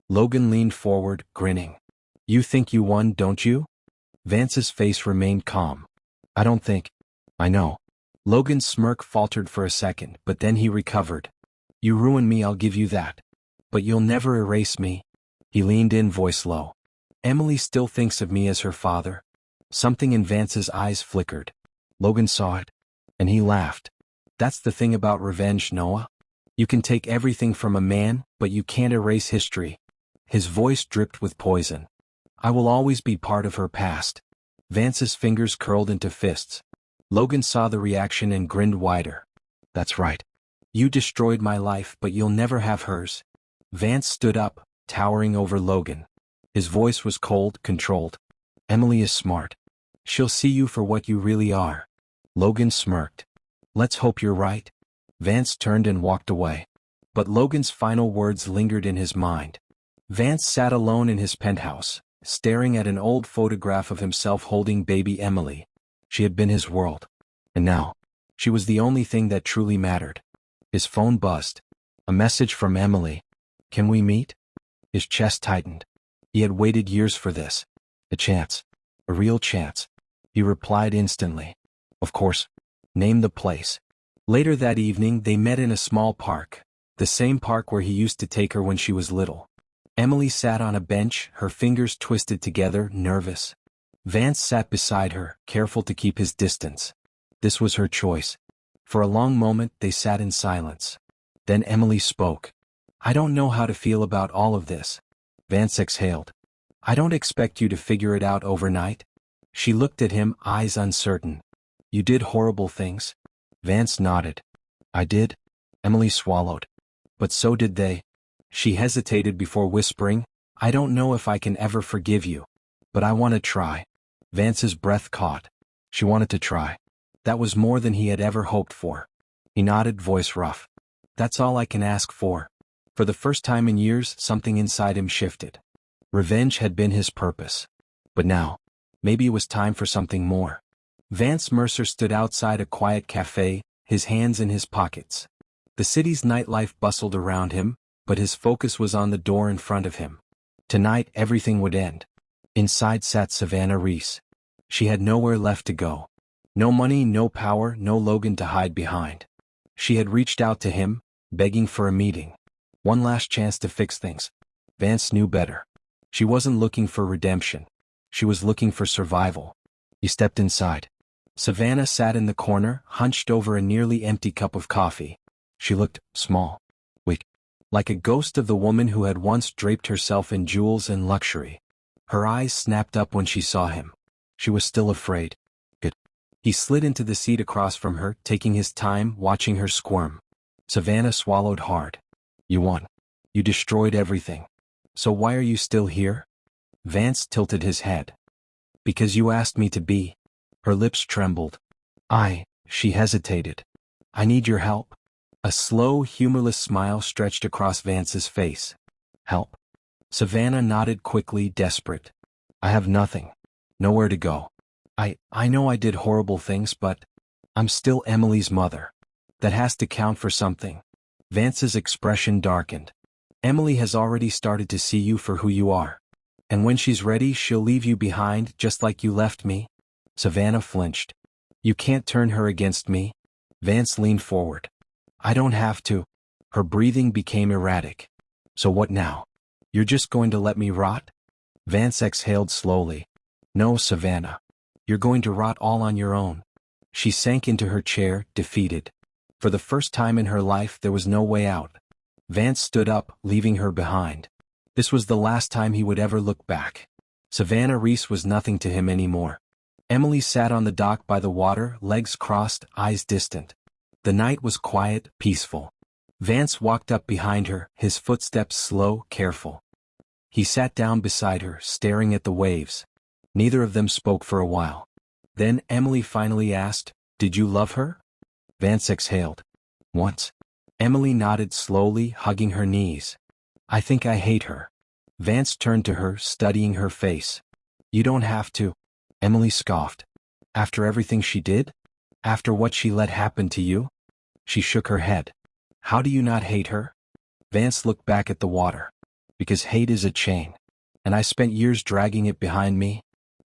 Logan leaned forward, grinning. "You think you won, don't you?" Vance's face remained calm. "I don't think. I know." Logan's smirk faltered for a second, but then he recovered. "You ruined me, I'll give you that. But you'll never erase me." He leaned in, voice low. "Emily still thinks of me as her father." Something in Vance's eyes flickered. Logan saw it, and he laughed. "That's the thing about revenge, Noah. You can take everything from a man, but you can't erase history." His voice dripped with poison. "I will always be part of her past." Vance's fingers curled into fists. Logan saw the reaction and grinned wider. "That's right. You destroyed my life, but you'll never have hers." Vance stood up, towering over Logan. His voice was cold, controlled. "Emily is smart. She'll see you for what you really are." Logan smirked. "Let's hope you're right." Vance turned and walked away. But Logan's final words lingered in his mind. Vance sat alone in his penthouse, staring at an old photograph of himself holding baby Emily. She had been his world. And now, she was the only thing that truly mattered. His phone buzzed. A message from Emily. "Can we meet?" His chest tightened. He had waited years for this. A chance. A real chance. He replied instantly. "Of course. Name the place." Later that evening they met in a small park. The same park where he used to take her when she was little. Emily sat on a bench, her fingers twisted together, nervous. Vance sat beside her, careful to keep his distance. This was her choice. For a long moment they sat in silence. Then Emily spoke. "I don't know how to feel about all of this." Vance exhaled. "I don't expect you to figure it out overnight." She looked at him, eyes uncertain. "You did horrible things?" Vance nodded. "I did." Emily swallowed. "But so did they." She hesitated before whispering, "I don't know if I can ever forgive you. But I want to try." Vance's breath caught. She wanted to try. That was more than he had ever hoped for. He nodded, voice rough. "That's all I can ask for." For the first time in years, something inside him shifted. Revenge had been his purpose. But now, maybe it was time for something more. Vance Mercer stood outside a quiet cafe, his hands in his pockets. The city's nightlife bustled around him, but his focus was on the door in front of him. Tonight everything would end. Inside sat Savannah Reese. She had nowhere left to go. No money, no power, no Logan to hide behind. She had reached out to him, begging for a meeting. One last chance to fix things. Vance knew better. She wasn't looking for redemption. She was looking for survival. He stepped inside. Savannah sat in the corner, hunched over a nearly empty cup of coffee. She looked small, weak, like a ghost of the woman who had once draped herself in jewels and luxury. Her eyes snapped up when she saw him. She was still afraid. Good. He slid into the seat across from her, taking his time, watching her squirm. Savannah swallowed hard. "You won. You destroyed everything. So why are you still here?" Vance tilted his head. "Because you asked me to be." Her lips trembled. She hesitated. "I need your help." A slow, humorless smile stretched across Vance's face. "Help?" Savannah nodded quickly, desperate. "I have nothing. Nowhere to go. I know I did horrible things, but I'm still Emily's mother. That has to count for something." Vance's expression darkened. "Emily has already started to see you for who you are. And when she's ready, she'll leave you behind just like you left me." Savannah flinched. "You can't turn her against me." Vance leaned forward. "I don't have to." Her breathing became erratic. "So what now? You're just going to let me rot?" Vance exhaled slowly. "No, Savannah. You're going to rot all on your own." She sank into her chair, defeated. For the first time in her life there was no way out. Vance stood up, leaving her behind. This was the last time he would ever look back. Savannah Reese was nothing to him anymore. Emily sat on the dock by the water, legs crossed, eyes distant. The night was quiet, peaceful. Vance walked up behind her, his footsteps slow, careful. He sat down beside her, staring at the waves. Neither of them spoke for a while. Then Emily finally asked, "Did you love her?" Vance exhaled. "Once." Emily nodded slowly, hugging her knees. "I think I hate her." Vance turned to her, studying her face. You don't have to. Emily scoffed. After everything she did? After what she let happen to you? She shook her head. How do you not hate her? Vance looked back at the water. Because hate is a chain. And I spent years dragging it behind me.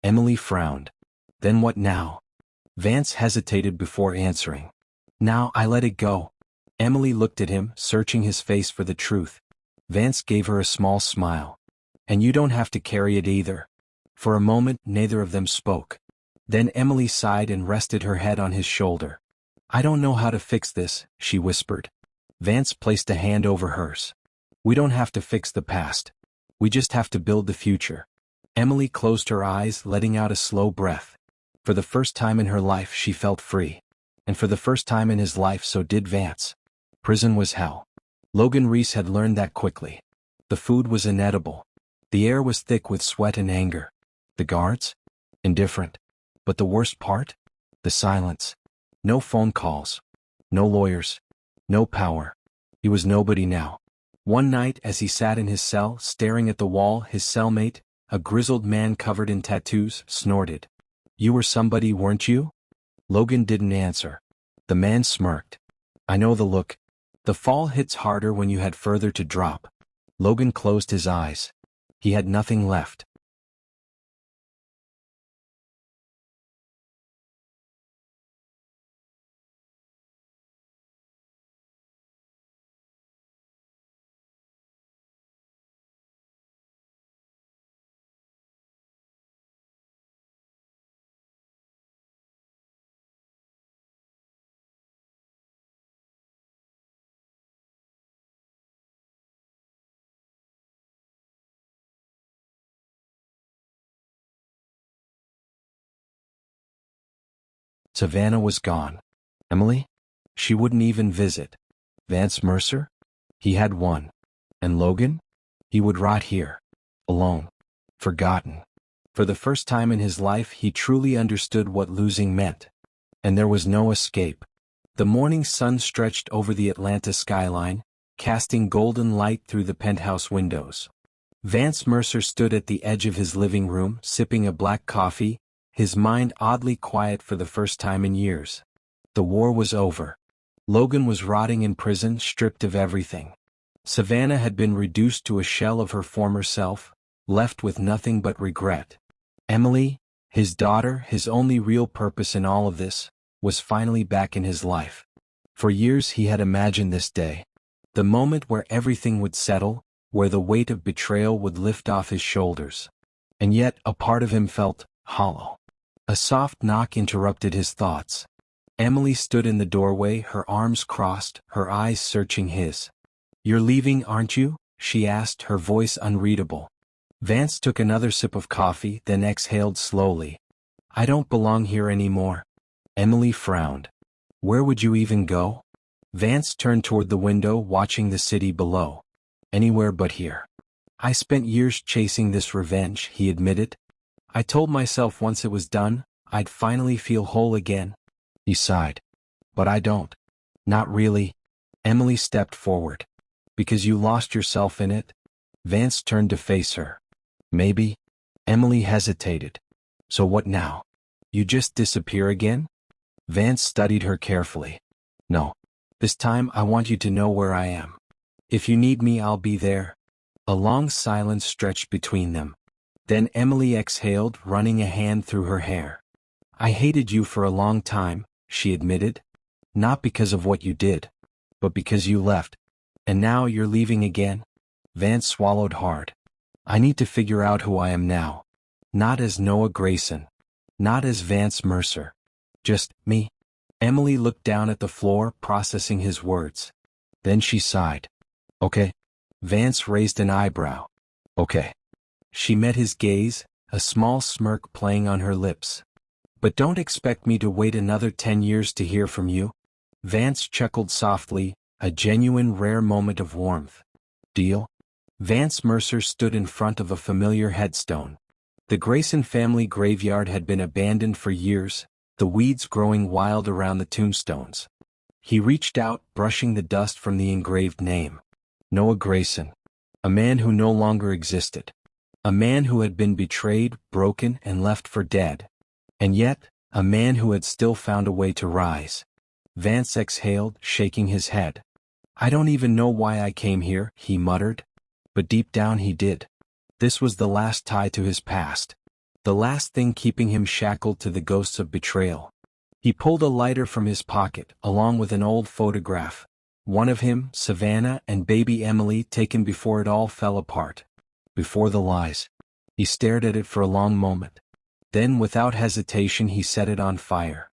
Emily frowned. Then what now? Vance hesitated before answering. Now I let it go. Emily looked at him, searching his face for the truth. Vance gave her a small smile. And you don't have to carry it either. For a moment, neither of them spoke. Then Emily sighed and rested her head on his shoulder. I don't know how to fix this, she whispered. Vance placed a hand over hers. We don't have to fix the past. We just have to build the future. Emily closed her eyes, letting out a slow breath. For the first time in her life she felt free. And for the first time in his life so did Vance. Prison was hell. Logan Reese had learned that quickly. The food was inedible. The air was thick with sweat and anger. The guards? Indifferent. But the worst part? The silence. No phone calls. No lawyers. No power. He was nobody now. One night as he sat in his cell, staring at the wall, his cellmate, a grizzled man covered in tattoos, snorted. You were somebody, weren't you? Logan didn't answer. The man smirked. I know the look. The fall hits harder when you had further to drop. Logan closed his eyes. He had nothing left. Savannah was gone. Emily? She wouldn't even visit. Vance Mercer? He had one. And Logan? He would rot here. Alone. Forgotten. For the first time in his life he truly understood what losing meant. And there was no escape. The morning sun stretched over the Atlanta skyline, casting golden light through the penthouse windows. Vance Mercer stood at the edge of his living room, sipping a black coffee, his mind oddly quiet for the first time in years. The war was over. Logan was rotting in prison, stripped of everything. Savannah had been reduced to a shell of her former self, left with nothing but regret. Emily, his daughter, his only real purpose in all of this, was finally back in his life. For years he had imagined this day. The moment where everything would settle, where the weight of betrayal would lift off his shoulders. And yet a part of him felt hollow. A soft knock interrupted his thoughts. Emily stood in the doorway, her arms crossed, her eyes searching his. You're leaving, aren't you? She asked, her voice unreadable. Vance took another sip of coffee, then exhaled slowly. I don't belong here anymore. Emily frowned. Where would you even go? Vance turned toward the window, watching the city below. Anywhere but here. I spent years chasing this revenge, he admitted. I told myself once it was done, I'd finally feel whole again. He sighed. But I don't. Not really. Emily stepped forward. Because you lost yourself in it? Vance turned to face her. Maybe. Emily hesitated. So what now? You just disappear again? Vance studied her carefully. No. This time I want you to know where I am. If you need me, I'll be there. A long silence stretched between them. Then Emily exhaled, running a hand through her hair. I hated you for a long time, she admitted. Not because of what you did, but because you left. And now you're leaving again? Vance swallowed hard. I need to figure out who I am now. Not as Noah Grayson. Not as Vance Mercer. Just me. Emily looked down at the floor, processing his words. Then she sighed. Okay. Vance raised an eyebrow. Okay. She met his gaze, a small smirk playing on her lips. But don't expect me to wait another 10 years to hear from you. Vance chuckled softly, a genuine rare moment of warmth. Deal? Vance Mercer stood in front of a familiar headstone. The Grayson family graveyard had been abandoned for years, the weeds growing wild around the tombstones. He reached out, brushing the dust from the engraved name. Noah Grayson. A man who no longer existed. A man who had been betrayed, broken, and left for dead. And yet, a man who had still found a way to rise. Vance exhaled, shaking his head. "I don't even know why I came here," he muttered. But deep down he did. This was the last tie to his past. The last thing keeping him shackled to the ghosts of betrayal. He pulled a lighter from his pocket, along with an old photograph. One of him, Savannah, and baby Emily, taken before it all fell apart. Before the lies. He stared at it for a long moment. Then, without hesitation, he set it on fire.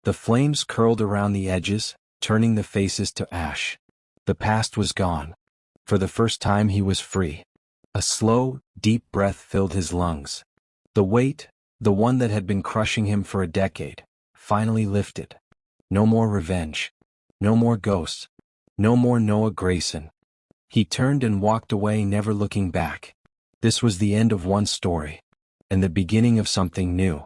The flames curled around the edges, turning the faces to ash. The past was gone. For the first time he was free. A slow, deep breath filled his lungs. The weight, the one that had been crushing him for a decade, finally lifted. No more revenge. No more ghosts. No more Noah Grayson. He turned and walked away, never looking back. This was the end of one story. And the beginning of something new.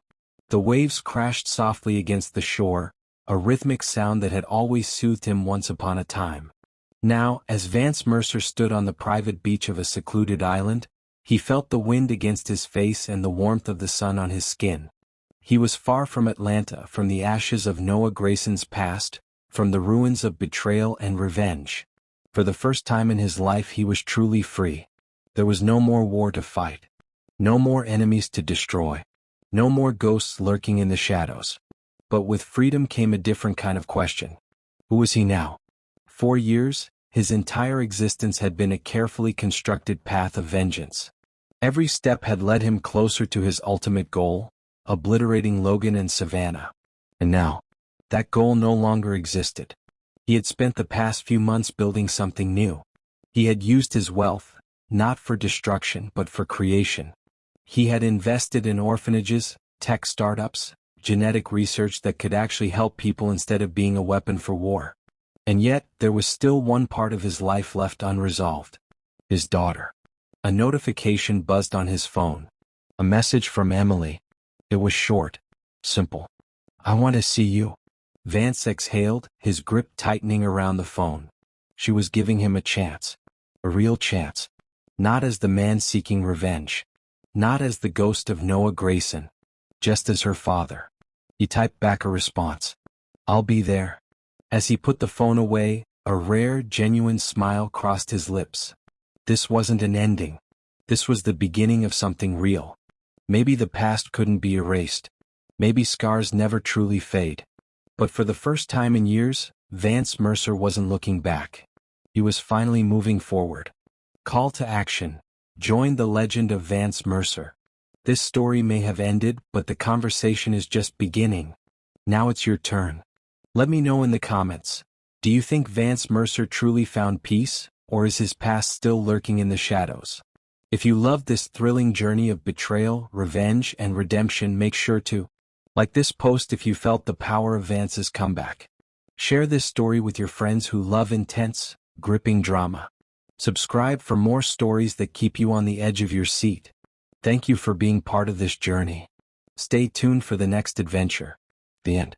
The waves crashed softly against the shore, a rhythmic sound that had always soothed him once upon a time. Now, as Vance Mercer stood on the private beach of a secluded island, he felt the wind against his face and the warmth of the sun on his skin. He was far from Atlanta, from the ashes of Noah Grayson's past, from the ruins of betrayal and revenge. For the first time in his life he was truly free. There was no more war to fight. No more enemies to destroy. No more ghosts lurking in the shadows. But with freedom came a different kind of question. Who was he now? 4 years, his entire existence had been a carefully constructed path of vengeance. Every step had led him closer to his ultimate goal, obliterating Logan and Savannah. And now, that goal no longer existed. He had spent the past few months building something new. He had used his wealth, not for destruction but for creation. He had invested in orphanages, tech startups, genetic research that could actually help people instead of being a weapon for war. And yet, there was still one part of his life left unresolved. His daughter. A notification buzzed on his phone. A message from Emily. It was short. Simple. "I want to see you." Vance exhaled, his grip tightening around the phone. She was giving him a chance. A real chance. Not as the man seeking revenge. Not as the ghost of Noah Grayson. Just as her father. He typed back a response. "I'll be there." As he put the phone away, a rare, genuine smile crossed his lips. This wasn't an ending. This was the beginning of something real. Maybe the past couldn't be erased. Maybe scars never truly fade. But for the first time in years, Vance Mercer wasn't looking back. He was finally moving forward. Call to action. Join the legend of Vance Mercer. This story may have ended, but the conversation is just beginning. Now it's your turn. Let me know in the comments. Do you think Vance Mercer truly found peace, or is his past still lurking in the shadows? If you loved this thrilling journey of betrayal, revenge, and redemption, make sure to like this post if you felt the power of Vance's comeback. Share this story with your friends who love intense, gripping drama. Subscribe for more stories that keep you on the edge of your seat. Thank you for being part of this journey. Stay tuned for the next adventure. The end.